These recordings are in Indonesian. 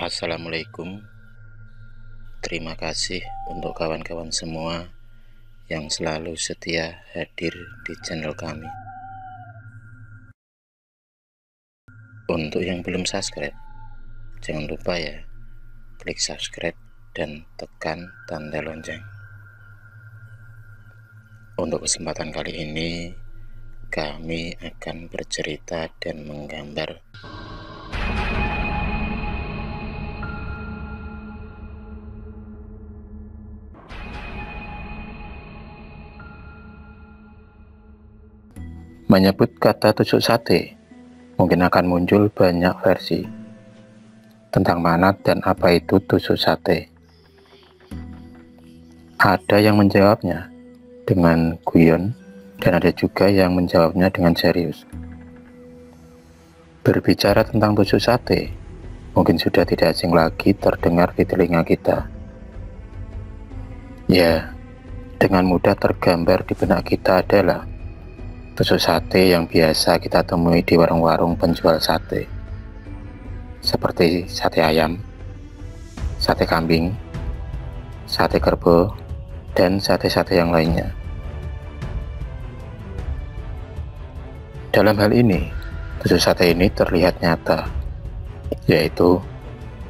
Assalamualaikum. Terima kasih untuk kawan-kawan semua yang selalu setia hadir di channel kami. Untuk yang belum subscribe, jangan lupa ya, klik subscribe dan tekan tanda lonceng. Untuk kesempatan kali ini, kami akan bercerita dan menggambar menyebut kata tusuk sate. Mungkin akan muncul banyak versi tentang mana dan apa itu tusuk sate. Ada yang menjawabnya dengan guyon dan ada juga yang menjawabnya dengan serius. Berbicara tentang tusuk sate, mungkin sudah tidak asing lagi terdengar di telinga kita. Ya, dengan mudah tergambar di benak kita adalah tusuk sate yang biasa kita temui di warung-warung penjual sate, seperti sate ayam, sate kambing, sate kerbau, dan sate-sate yang lainnya. Dalam hal ini, tusuk sate ini terlihat nyata, yaitu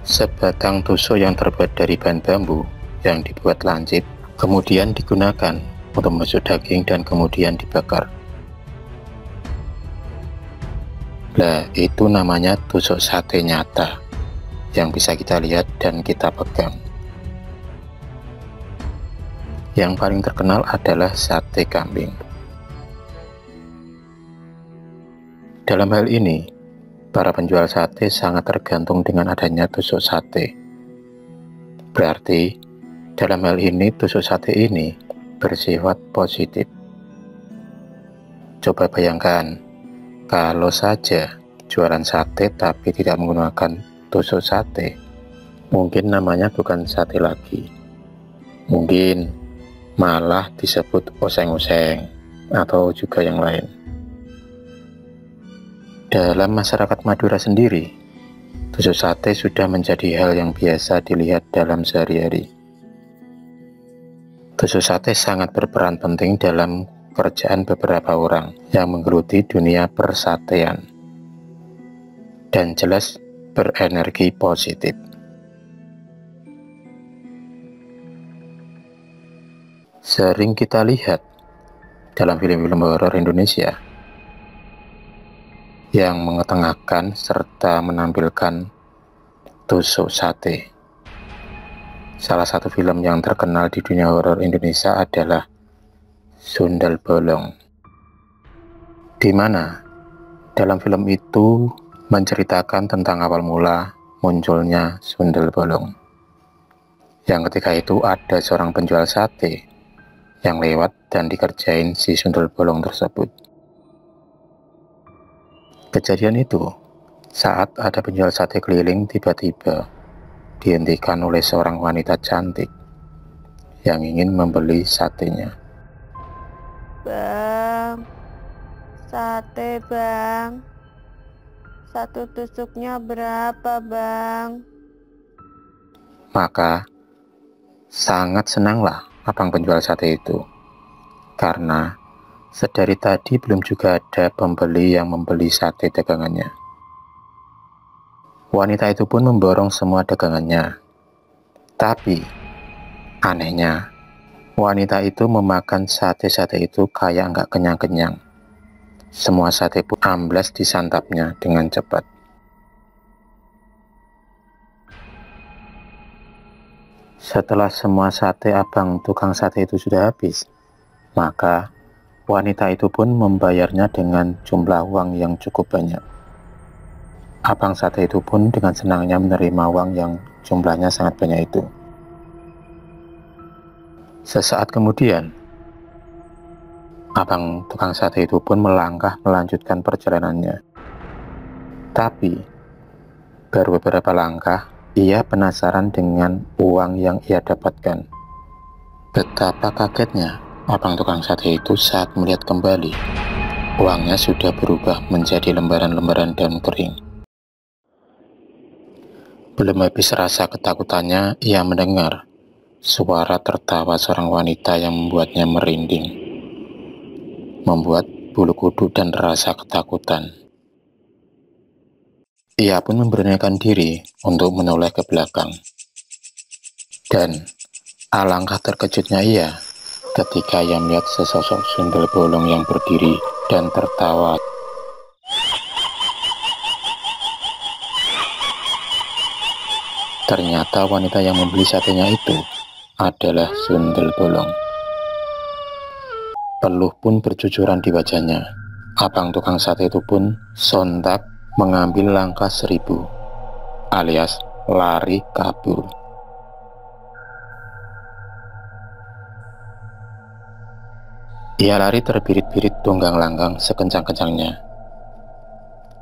sebatang tusuk yang terbuat dari bahan bambu yang dibuat lancip, kemudian digunakan untuk menusuk daging dan kemudian dibakar. Nah, itu namanya tusuk sate nyata yang bisa kita lihat dan kita pegang. Yang paling terkenal adalah sate kambing. Dalam hal ini, para penjual sate sangat tergantung dengan adanya tusuk sate. Berarti, dalam hal ini tusuk sate ini bersifat positif. Coba bayangkan, kalau saja jualan sate tapi tidak menggunakan tusuk sate, mungkin namanya bukan sate lagi. Mungkin malah disebut oseng-oseng atau juga yang lain. Dalam masyarakat Madura sendiri, tusuk sate sudah menjadi hal yang biasa dilihat dalam sehari-hari. Tusuk sate sangat berperan penting dalam pekerjaan beberapa orang yang menggeluti dunia persatean dan jelas berenergi positif. Sering kita lihat dalam film-film horor Indonesia yang mengetengahkan serta menampilkan tusuk sate. Salah satu film yang terkenal di dunia horor Indonesia adalah Sundel Bolong, di mana dalam film itu menceritakan tentang awal mula munculnya Sundel Bolong, yang ketika itu ada seorang penjual sate yang lewat dan dikerjain si Sundel Bolong tersebut. Kejadian itu saat ada penjual sate keliling tiba-tiba dihentikan oleh seorang wanita cantik yang ingin membeli satenya. Bang, sate bang, satu tusuknya berapa bang? Maka sangat senanglah abang penjual sate itu, karena sedari tadi belum juga ada pembeli yang membeli sate dagangannya. Wanita itu pun memborong semua dagangannya, tapi anehnya wanita itu memakan sate-sate itu kayak nggak kenyang-kenyang. Semua sate pun amblas disantapnya dengan cepat. Setelah semua sate abang tukang sate itu sudah habis, maka wanita itu pun membayarnya dengan jumlah uang yang cukup banyak. Abang sate itu pun dengan senangnya menerima uang yang jumlahnya sangat banyak itu. Sesaat kemudian, abang tukang sate itu pun melangkah melanjutkan perjalanannya. Tapi, baru beberapa langkah, ia penasaran dengan uang yang ia dapatkan. Betapa kagetnya abang tukang sate itu saat melihat kembali, uangnya sudah berubah menjadi lembaran-lembaran daun kering. Belum habis rasa ketakutannya, ia mendengar suara tertawa seorang wanita yang membuatnya merinding, membuat bulu kuduk dan rasa ketakutan. Ia pun memberanikan diri untuk menoleh ke belakang. Dan alangkah terkejutnya ia ketika ia melihat sesosok sundel bolong yang berdiri dan tertawa. Ternyata wanita yang membeli satenya itu adalah sundel bolong. Peluh pun bercucuran di wajahnya. Abang tukang sate itu pun sontak mengambil langkah 1000, alias lari kabur. Ia lari terbirit-birit tunggang langgang sekencang-kencangnya.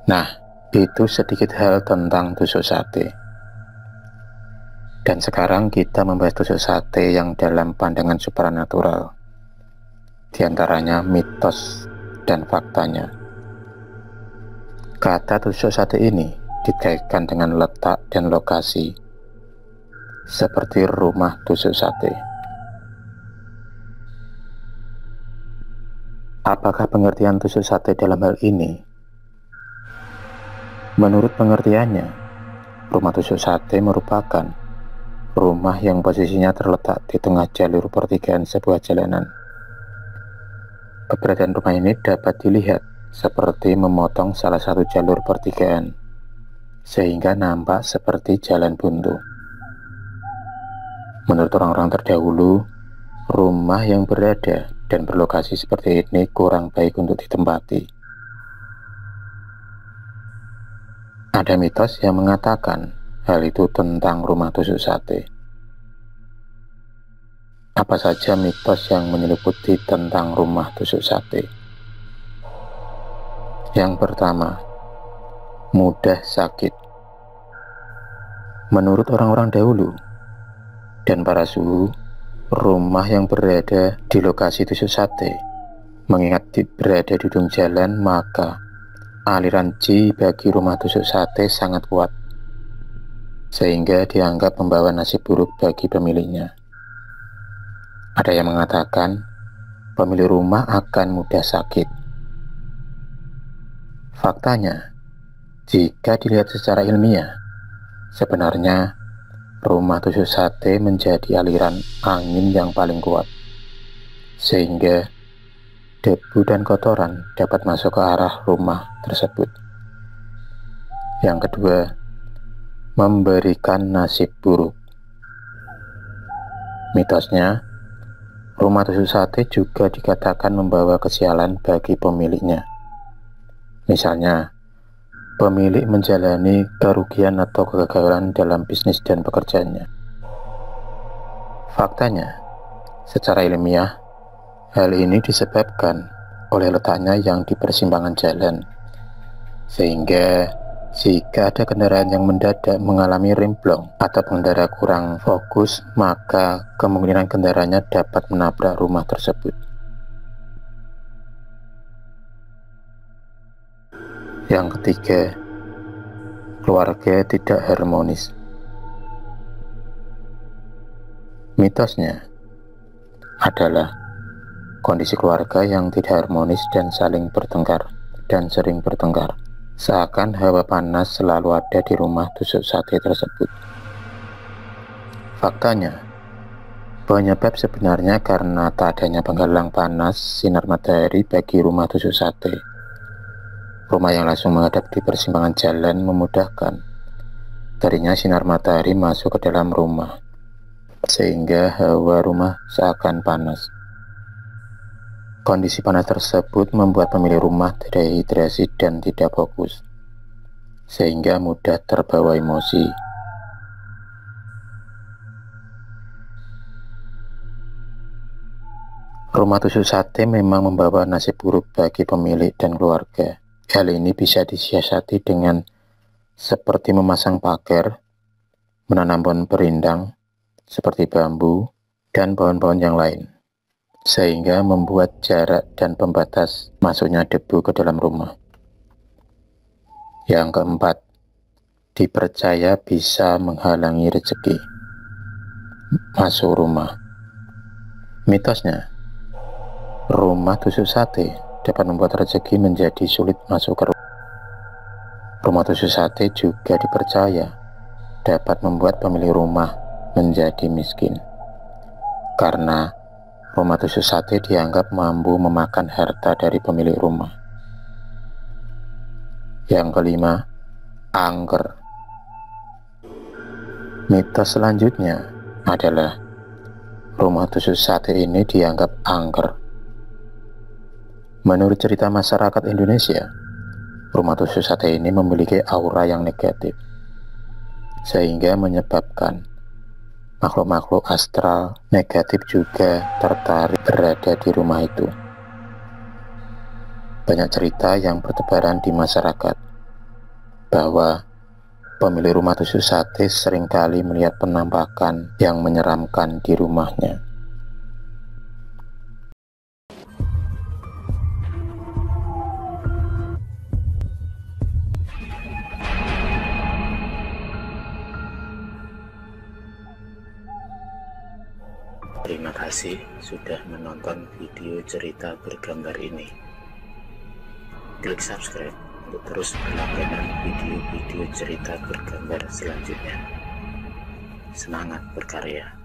Nah, itu sedikit hal tentang tusuk sate. Dan sekarang kita membahas tusuk sate yang dalam pandangan supranatural. Di antaranya mitos dan faktanya. Kata tusuk sate ini dikaitkan dengan letak dan lokasi, seperti rumah tusuk sate. Apakah pengertian tusuk sate dalam hal ini? Menurut pengertiannya, rumah tusuk sate merupakan rumah yang posisinya terletak di tengah jalur pertigaan sebuah jalanan. Keberadaan rumah ini dapat dilihat seperti memotong salah satu jalur pertigaan, sehingga nampak seperti jalan buntu. Menurut orang-orang terdahulu, rumah yang berada dan berlokasi seperti ini kurang baik untuk ditempati. Ada mitos yang mengatakan hal itu tentang rumah tusuk sate. Apa saja mitos yang menyeliputi tentang rumah tusuk sate? Yang pertama, mudah sakit. Menurut orang-orang dahulu dan para suhu, rumah yang berada di lokasi tusuk sate, mengingat berada di ujung jalan, maka aliran chi bagi rumah tusuk sate sangat kuat, sehingga dianggap membawa nasib buruk bagi pemiliknya. Ada yang mengatakan pemilik rumah akan mudah sakit. Faktanya, jika dilihat secara ilmiah, sebenarnya rumah tusuk sate menjadi aliran angin yang paling kuat, sehingga debu dan kotoran dapat masuk ke arah rumah tersebut. Yang kedua, memberikan nasib buruk. Mitosnya, rumah tusuk sate juga dikatakan membawa kesialan bagi pemiliknya. Misalnya, pemilik menjalani kerugian atau kegagalan dalam bisnis dan pekerjaannya. Faktanya, secara ilmiah, hal ini disebabkan oleh letaknya yang di persimpangan jalan, sehingga jika ada kendaraan yang mendadak mengalami remblong atau pengendara kurang fokus, maka kemungkinan kendaraannya dapat menabrak rumah tersebut. Yang ketiga, keluarga tidak harmonis. Mitosnya adalah kondisi keluarga yang tidak harmonis dan saling bertengkar dan sering bertengkar. Seakan hawa panas selalu ada di rumah tusuk sate tersebut. Faktanya, penyebab sebenarnya karena tak adanya penghalang panas sinar matahari bagi rumah tusuk sate. Rumah yang langsung menghadap di persimpangan jalan memudahkan darinya sinar matahari masuk ke dalam rumah, sehingga hawa rumah seakan panas. Kondisi panas tersebut membuat pemilik rumah dehidrasi dan tidak fokus, sehingga mudah terbawa emosi. Rumah tusuk sate memang membawa nasib buruk bagi pemilik dan keluarga. Hal ini bisa disiasati dengan seperti memasang pagar, menanam pohon berindang seperti bambu dan pohon-pohon yang lain, sehingga membuat jarak dan pembatas masuknya debu ke dalam rumah. Yang keempat, dipercaya bisa menghalangi rezeki masuk rumah. Mitosnya, rumah tusuk sate dapat membuat rezeki menjadi sulit masuk ke rumah. Rumah tusuk sate juga dipercaya dapat membuat pemilik rumah menjadi miskin, karena rumah tusuk sate dianggap mampu memakan harta dari pemilik rumah. Yang kelima, angker. Mitos selanjutnya adalah rumah tusuk sate ini dianggap angker. Menurut cerita masyarakat Indonesia, rumah tusuk sate ini memiliki aura yang negatif, sehingga menyebabkan makhluk-makhluk astral negatif juga tertarik berada di rumah itu. Banyak cerita yang bertebaran di masyarakat bahwa pemilik rumah tusuk sate seringkali melihat penampakan yang menyeramkan di rumahnya. Terima kasih sudah menonton video cerita bergambar ini. Klik subscribe untuk terus berlangganan video-video cerita bergambar selanjutnya. Semangat berkarya.